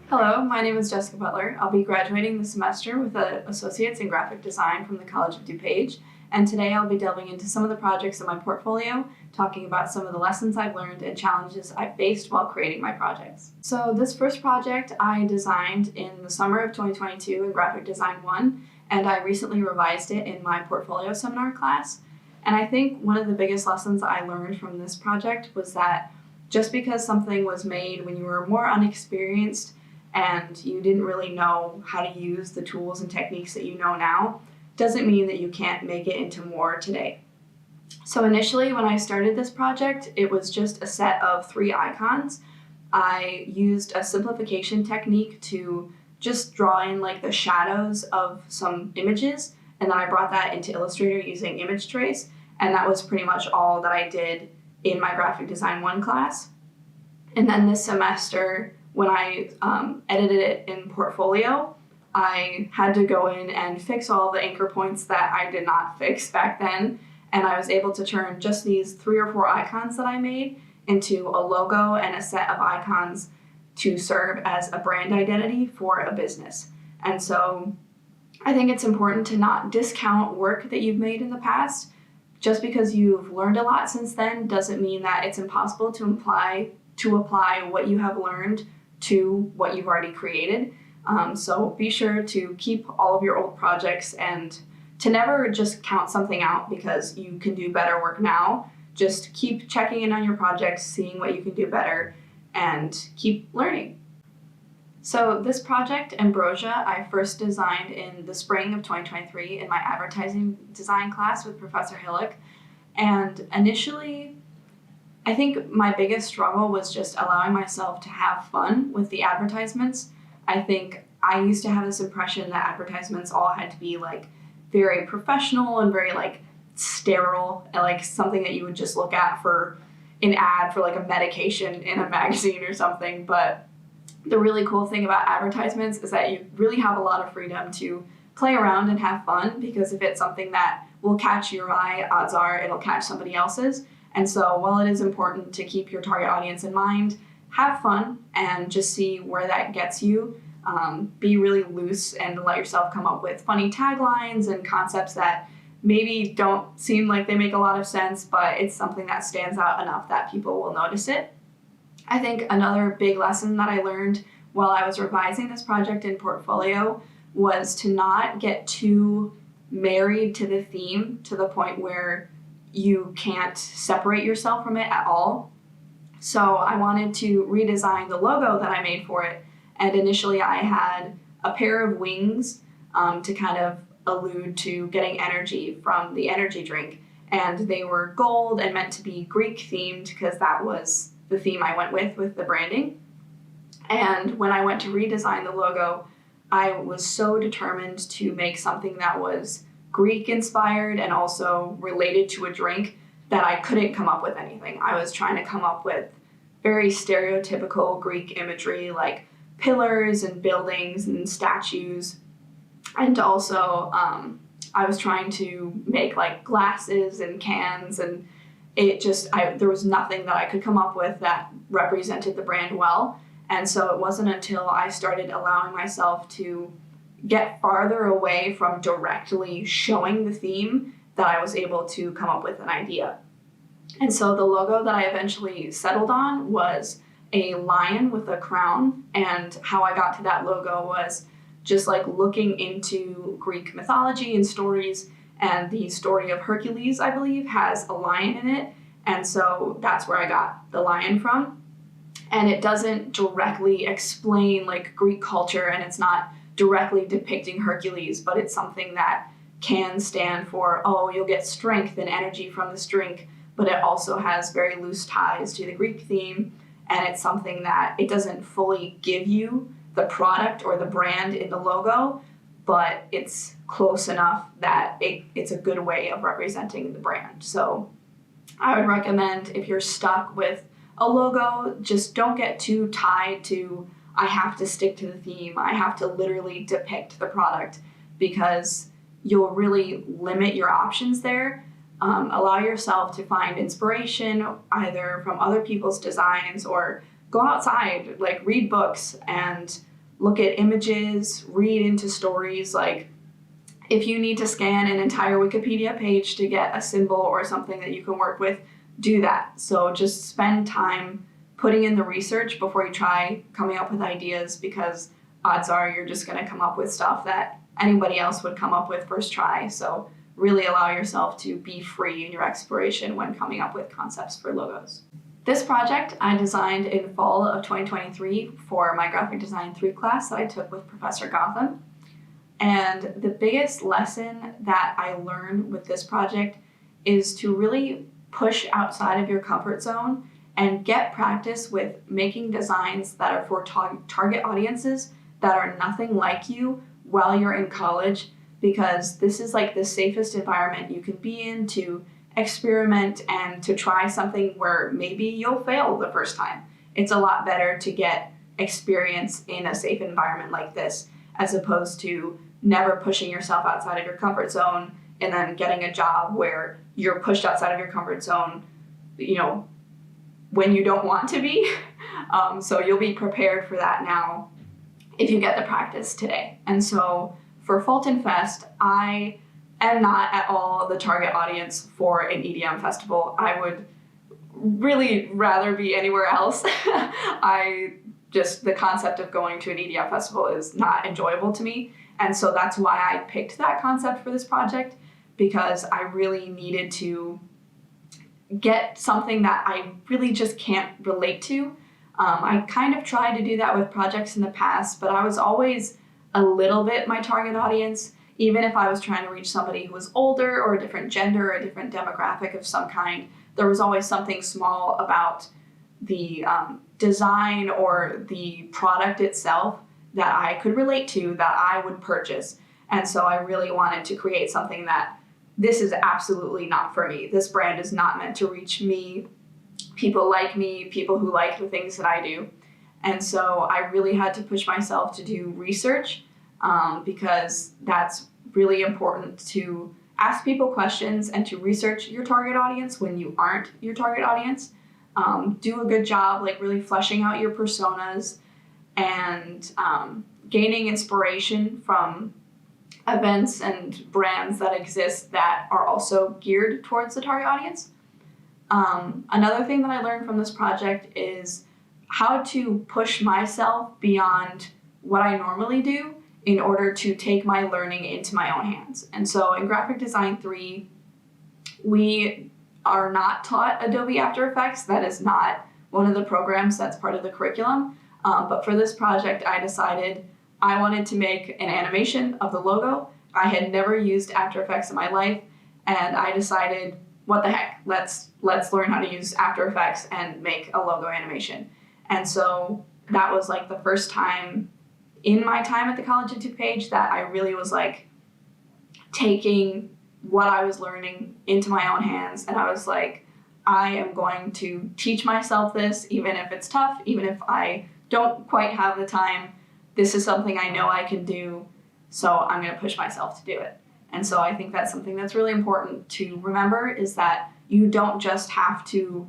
Hello, my name is Jessica Butler. I'll be graduating this semester with an Associate's in Graphic Design from the College of DuPage, and today I'll be delving into some of the projects in my portfolio, talking about some of the lessons I've learned and challenges I've faced while creating my projects. So this first project I designed in the summer of 2022 in Graphic Design 1, and I recently revised it in my portfolio seminar class. And I think one of the biggest lessons I learned from this project was that just because something was made when you were more unexperienced and you didn't really know how to use the tools and techniques that you know now, doesn't mean that you can't make it into more today. So initially, when I started this project, it was just a set of 3 icons. I used a simplification technique to just draw in like the shadows of some images, and then I brought that into Illustrator using image trace, and that was pretty much all that I did in my Graphic Design 1 class. And then this semester, when I edited it in Portfolio, I had to go in and fix all the anchor points that I did not fix back then, and I was able to turn just these 3 or 4 icons that I made into a logo and a set of icons to serve as a brand identity for a business. And so I think it's important to not discount work that you've made in the past. Just because you've learned a lot since then doesn't mean that it's impossible to apply what you have learned to what you've already created. So be sure to keep all of your old projects and to never just count something out because you can do better work now. Just keep checking in on your projects, seeing what you can do better, and keep learning. So this project, Ambrosia, I first designed in the spring of 2023 in my advertising design class with Professor Hillock. And initially, I think my biggest struggle was just allowing myself to have fun with the advertisements. I think I used to have this impression that advertisements all had to be like very professional and very like sterile, and like something that you would just look at for an ad for like a medication in a magazine or something. But the really cool thing about advertisements is that you really have a lot of freedom to play around and have fun, because if it's something that will catch your eye, odds are it'll catch somebody else's. And so while it is important to keep your target audience in mind, have fun and just see where that gets you. Be really loose and let yourself come up with funny taglines and concepts that maybe don't seem like they make a lot of sense, but it's something that stands out enough that people will notice it. I think another big lesson that I learned while I was revising this project in Portfolio was to not get too married to the theme to the point where you can't separate yourself from it at all. So I wanted to redesign the logo that I made for it, and initially I had a pair of wings to kind of allude to getting energy from the energy drink, and they were gold and meant to be Greek themed because that was the theme I went with the branding. And when I went to redesign the logo, I was so determined to make something that was Greek inspired and also related to a drink that I couldn't come up with anything. I was trying to come up with very stereotypical Greek imagery like pillars and buildings and statues. And also I was trying to make like glasses and cans, and there was nothing that I could come up with that represented the brand well. And so it wasn't until I started allowing myself to get farther away from directly showing the theme that I was able to come up with an idea. And so the logo that I eventually settled on was a lion with a crown, and how I got to that logo was just like looking into Greek mythology and stories, and the story of Hercules, I believe, has a lion in it, and so that's where I got the lion from. And it doesn't directly explain like Greek culture, and it's not directly depicting Hercules, but it's something that can stand for, oh, you'll get strength and energy from this drink, but it also has very loose ties to the Greek theme, and it's something that it doesn't fully give you the product or the brand in the logo, but it's close enough that it's a good way of representing the brand. So I would recommend, if you're stuck with a logo, just don't get too tied to, I have to stick to the theme, I have to literally depict the product, because you'll really limit your options there. Allow yourself to find inspiration either from other people's designs or go outside, like read books and look at images, read into stories. Like if you need to scan an entire Wikipedia page to get a symbol or something that you can work with, do that. So just spend time putting in the research before you try coming up with ideas, because odds are you're just going to come up with stuff that anybody else would come up with first try. So really allow yourself to be free in your exploration when coming up with concepts for logos. This project I designed in fall of 2023 for my Graphic Design 3 class that I took with Professor Gotham. And the biggest lesson that I learned with this project is to really push outside of your comfort zone and get practice with making designs that are for target audiences that are nothing like you while you're in college, because this is like the safest environment you can be in to experiment and to try something where maybe you'll fail the first time. It's a lot better to get experience in a safe environment like this, as opposed to never pushing yourself outside of your comfort zone and then getting a job where you're pushed outside of your comfort zone, when you don't want to be. So you'll be prepared for that now if you get the practice today. And so for Fulton Fest, I am not at all the target audience for an EDM festival. I would really rather be anywhere else. The concept of going to an EDM festival is not enjoyable to me. And so that's why I picked that concept for this project, because I really needed to get something that I really just can't relate to. I kind of tried to do that with projects in the past, but I was always a little bit my target audience, even if I was trying to reach somebody who was older or a different gender or a different demographic of some kind. There was always something small about the design or the product itself that I could relate to, that I would purchase. And so I really wanted to create something that this is absolutely not for me. This brand is not meant to reach me, people like me, people who like the things that I do. And so I really had to push myself to do research, because that's really important, to ask people questions and to research your target audience when you aren't your target audience. Do a good job like really fleshing out your personas and gaining inspiration from events and brands that exist that are also geared towards the target audience. Another thing that I learned from this project is how to push myself beyond what I normally do in order to take my learning into my own hands. And so in Graphic Design 3, we are not taught Adobe After Effects. That is not one of the programs that's part of the curriculum. But for this project, I decided I wanted to make an animation of the logo. I had never used After Effects in my life, and I decided, what the heck, let's learn how to use After Effects and make a logo animation. And so that was like the first time in my time at the College of DuPage that I really was like taking what I was learning into my own hands. And I was like, I am going to teach myself this, even if it's tough, even if I don't quite have the time. This is something I know I can do, so I'm going to push myself to do it. And so I think that's something that's really important to remember, is that you don't just have to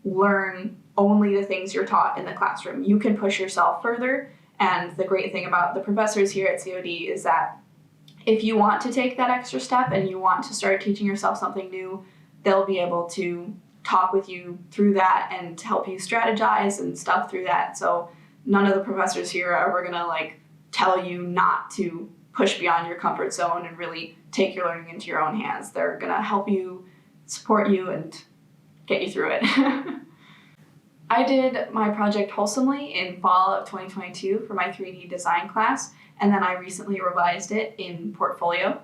learn only the things you're taught in the classroom. You can push yourself further. And the great thing about the professors here at COD is that if you want to take that extra step and you want to start teaching yourself something new, they'll be able to talk with you through that and help you strategize and stuff through that. So none of the professors here are ever going to like tell you not to push beyond your comfort zone and really take your learning into your own hands. They're going to help you, support you, and get you through it. I did my project Wholesomely in fall of 2022 for my 3D design class, and then I recently revised it in Portfolio.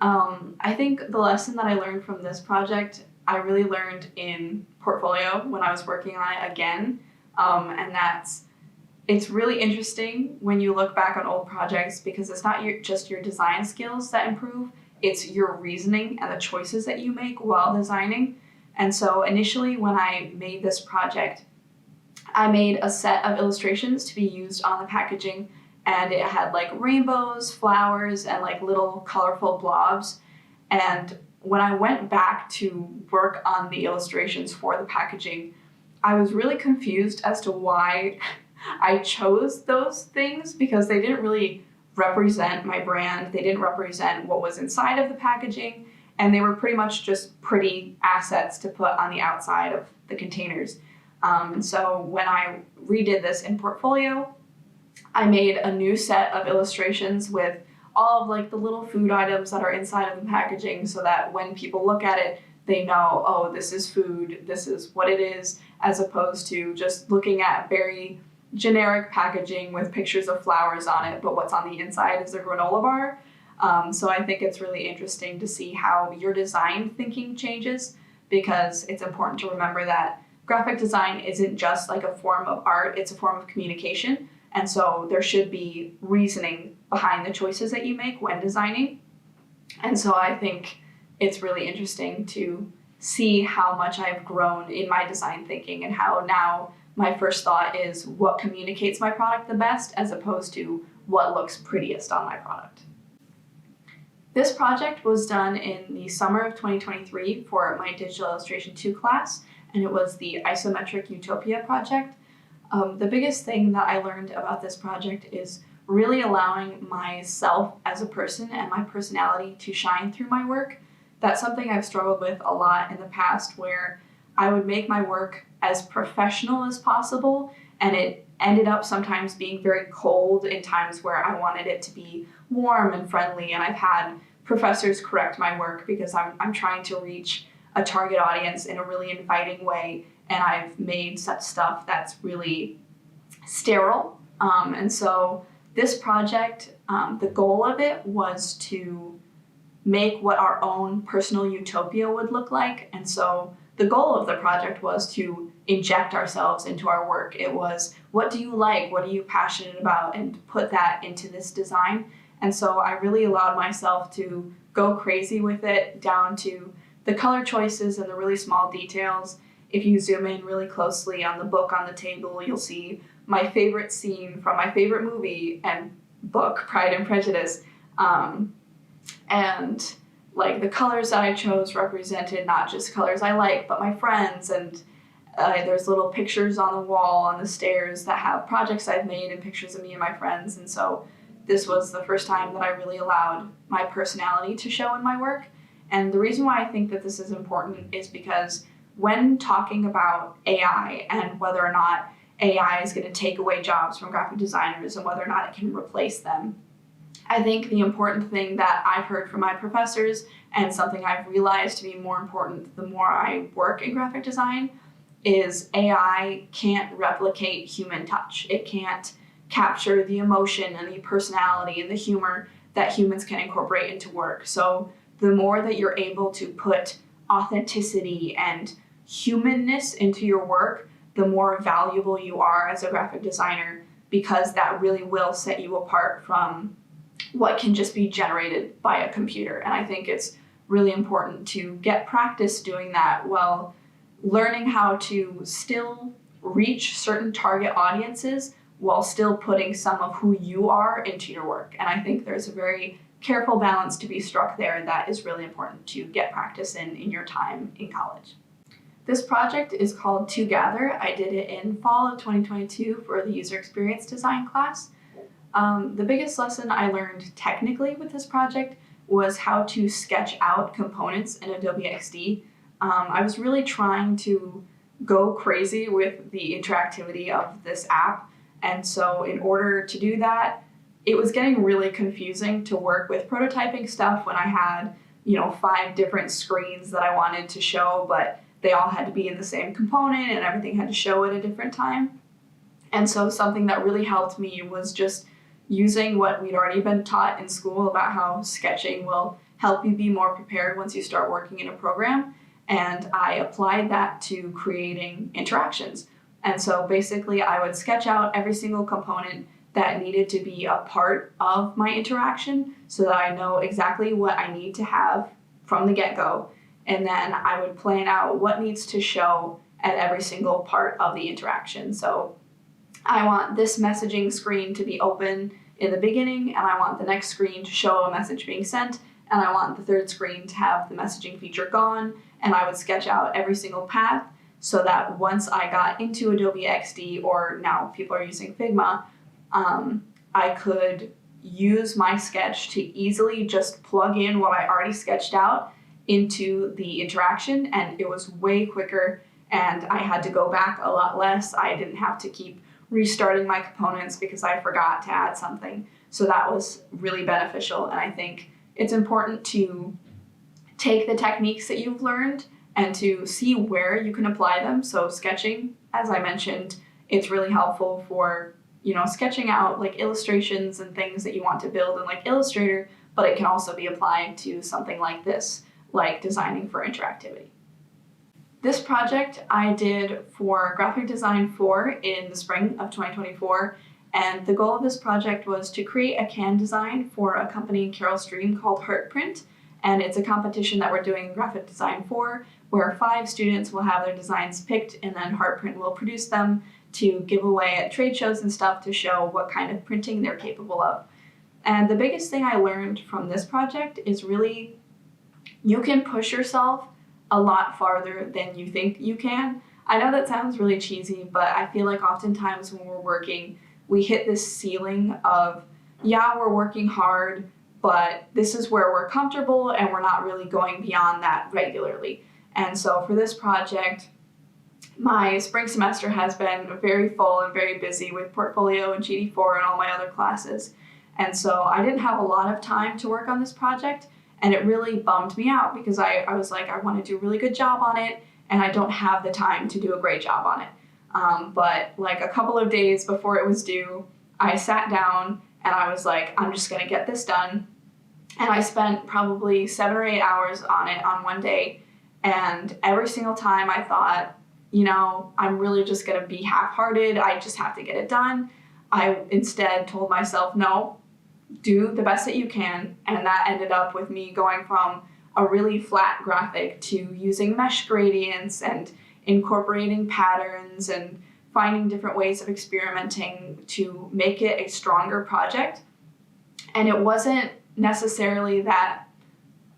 I think the lesson that I learned from this project, I really learned in Portfolio when I was working on it again, and it's really interesting when you look back on old projects, because it's not just your design skills that improve, it's your reasoning and the choices that you make while designing. And so initially when I made this project, I made a set of illustrations to be used on the packaging, and it had like rainbows, flowers, and like little colorful blobs. And when I went back to work on the illustrations for the packaging, I was really confused as to why I chose those things because they didn't really represent my brand. They didn't represent what was inside of the packaging, and they were pretty much just pretty assets to put on the outside of the containers. And so when I redid this in portfolio, I made a new set of illustrations with all of like the little food items that are inside of the packaging, so that when people look at it, they know, oh, this is food, this is what it is, as opposed to just looking at very generic packaging with pictures of flowers on it, but what's on the inside is a granola bar. So I think it's really interesting to see how your design thinking changes, because it's important to remember that graphic design isn't just like a form of art, it's a form of communication. And so there should be reasoning behind the choices that you make when designing. And so I think it's really interesting to see how much I've grown in my design thinking, and how now my first thought is what communicates my product the best, as opposed to what looks prettiest on my product. This project was done in the summer of 2023 for my Digital Illustration 2 class, and it was the Isometric Utopia project. The biggest thing that I learned about this project is really allowing myself as a person and my personality to shine through my work. That's something I've struggled with a lot in the past, where I would make my work as professional as possible, and it ended up sometimes being very cold in times where I wanted it to be warm and friendly. And I've had professors correct my work because I'm trying to reach a target audience in a really inviting way, and I've made such stuff that's really sterile. And so this project, the goal of it was to make what our own personal utopia would look like. And so the goal of the project was to inject ourselves into our work. It was, what do you like? What are you passionate about? And put that into this design. And so I really allowed myself to go crazy with it, down to the color choices and the really small details. If you zoom in really closely on the book on the table, you'll see my favorite scene from my favorite movie and book, Pride and Prejudice. And like the colors that I chose represented not just colors I like, but my friends. And there's little pictures on the wall, on the stairs, that have projects I've made and pictures of me and my friends. And so this was the first time that I really allowed my personality to show in my work. And the reason why I think that this is important is because when talking about AI and whether or not AI is going to take away jobs from graphic designers and whether or not it can replace them, I think the important thing that I've heard from my professors, and something I've realized to be more important the more I work in graphic design, is AI can't replicate human touch. It can't capture the emotion and the personality and the humor that humans can incorporate into work. So the more that you're able to put authenticity and humanness into your work, the more valuable you are as a graphic designer, because that really will set you apart from what can just be generated by a computer. And I think it's really important to get practice doing that while learning how to still reach certain target audiences while still putting some of who you are into your work. And I think there's a very careful balance to be struck there that is really important to get practice in your time in college. This project is called To Gather. I did it in fall of 2022 for the user experience design class. The biggest lesson I learned technically with this project was how to sketch out components in Adobe XD. I was really trying to go crazy with the interactivity of this app. And so in order to do that, it was getting really confusing to work with prototyping stuff when I had, 5 different screens that I wanted to show, but they all had to be in the same component and everything had to show at a different time. And so something that really helped me was just using what we'd already been taught in school about how sketching will help you be more prepared once you start working in a program. And I applied that to creating interactions. And so basically I would sketch out every single component that needed to be a part of my interaction so that I know exactly what I need to have from the get-go. And then I would plan out what needs to show at every single part of the interaction. So I want this messaging screen to be open in the beginning, and I want the next screen to show a message being sent, and I want the third screen to have the messaging feature gone, and I would sketch out every single path so that once I got into Adobe XD, or now people are using Figma, I could use my sketch to easily just plug in what I already sketched out into the interaction, and it was way quicker, and I had to go back a lot less. I didn't have to keep restarting my components because I forgot to add something. So that was really beneficial, and I think it's important to take the techniques that you've learned and to see where you can apply them. So sketching, as I mentioned, it's really helpful for, sketching out like illustrations and things that you want to build in like Illustrator, but it can also be applied to something like this, like designing for interactivity. This project I did for Graphic Design 4 in the spring of 2024, and the goal of this project was to create a can design for a company in Carroll Stream called Heartprint, and it's a competition that we're doing in Graphic Design 4, where 5 students will have their designs picked, and then Heartprint will produce them to give away at trade shows and stuff to show what kind of printing they're capable of. And the biggest thing I learned from this project is really you can push yourself a lot farther than you think you can. I know that sounds really cheesy, but I feel like oftentimes when we're working, we hit this ceiling of, yeah, we're working hard, but this is where we're comfortable and we're not really going beyond that regularly. And so for this project, my spring semester has been very full and very busy with portfolio and GD4 and all my other classes. And so I didn't have a lot of time to work on this project, and it really bummed me out because I was like, I want to do a really good job on it, and I don't have the time to do a great job on it. But like a couple of days before it was due, I sat down and I was like, I'm just gonna get this done. And I spent probably 7 or 8 hours on it on one day. And every single time I thought, I'm really just gonna be half-hearted, I just have to get it done. I instead told myself, no, do the best that you can. And that ended up with me going from a really flat graphic to using mesh gradients and incorporating patterns and finding different ways of experimenting to make it a stronger project. And it wasn't necessarily that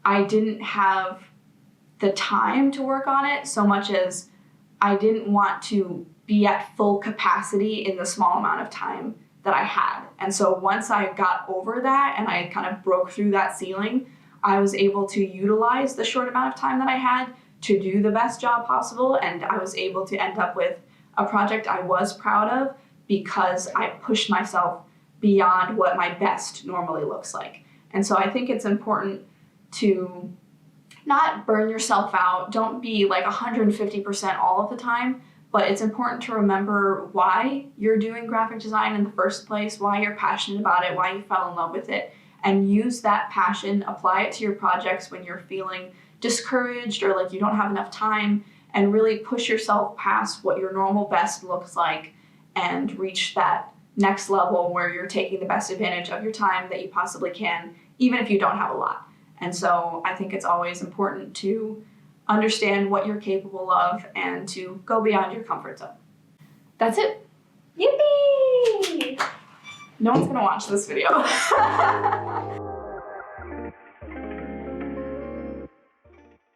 I didn't have the time to work on it so much as I didn't want to be at full capacity in the small amount of time that I had. And so once I got over that and I kind of broke through that ceiling, I was able to utilize the short amount of time that I had to do the best job possible, and I was able to end up with a project I was proud of because I pushed myself beyond what my best normally looks like. And so I think it's important to not burn yourself out. Don't be like 150% all of the time, but it's important to remember why you're doing graphic design in the first place, why you're passionate about it, why you fell in love with it, and use that passion, apply it to your projects when you're feeling discouraged or like you don't have enough time, and really push yourself past what your normal best looks like and reach that next level where you're taking the best advantage of your time that you possibly can, even if you don't have a lot. And so I think it's always important to understand what you're capable of and to go beyond your comfort zone. That's it. Yippee! No one's gonna watch this video.